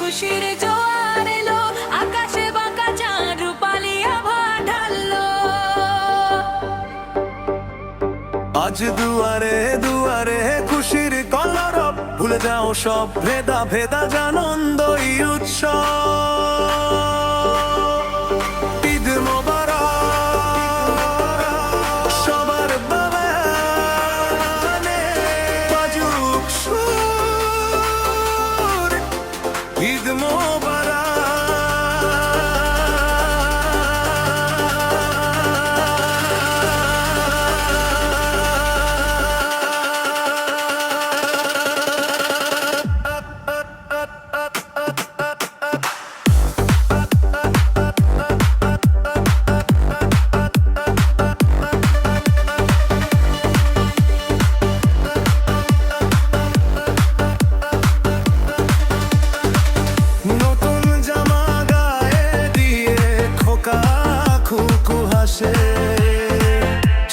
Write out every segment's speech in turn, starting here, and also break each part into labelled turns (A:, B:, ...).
A: খুশির জোয়ার এলো, আকাশে বাঁকা চাঁদ রূপালি আভা ঢাললো।
B: আজ দুয়ারে দুয়ারে খুশির কলরব, ভুলে যাও সব ভেদা ভেদা, জানন্দই উৎসব। ঈদ মোবারক সবার বাগানে, বাজুক সুর, ঈদ মোবারক।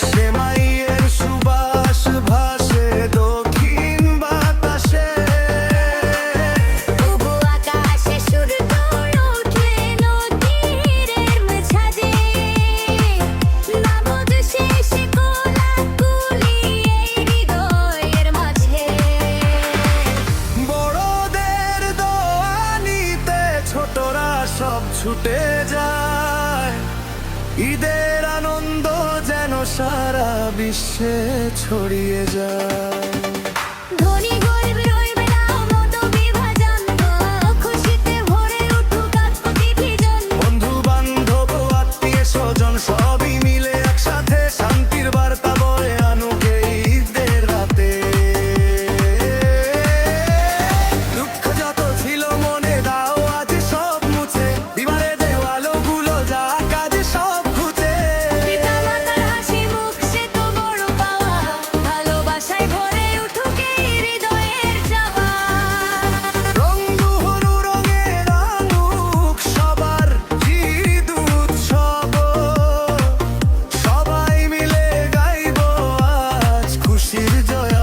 B: সেমাইয়ের সুবাস ভাসে দক্ষিণ বাতাসে,
C: তবু আকাশে সূর্য ওঠে নদীর মাঝে, নামাজ শেষে কোলাকুলি এই হৃদয়ের মাঝে।
B: বড়দের দোয়া নিতে ছোটরা সব ছুটে যায়, ঈদের আনন্দ যেন সারা বিশ্বে ছড়িয়ে যায়।
C: ধনী গরিব রইবে না মতবিভাজন, খুশিতে ভরে উঠুক আত্মবিভাজন।
B: বন্ধু বান্ধব আত্মীয় স্বজন সবই মিলে একসাথে শান্তির বার্তা বয়ে আনুক এই ঈদের রাতে। দুঃখ যত ছিল মনে দাও আজ সব মুছে, দিবারে দেওয়ালো গুলো যা কাজ সব ঘুচে।
C: পিতামাতার হাসি মুখ সে তো বড় পাওয়া, ভালোবাসায় ভরে উঠুক এই হৃদয়ের চাওয়া।
B: রং দুহুরু রঙে রাঙুক সবার ঈদ উৎসব, সবাই মিলে গাইবো আজ খুশির জয়।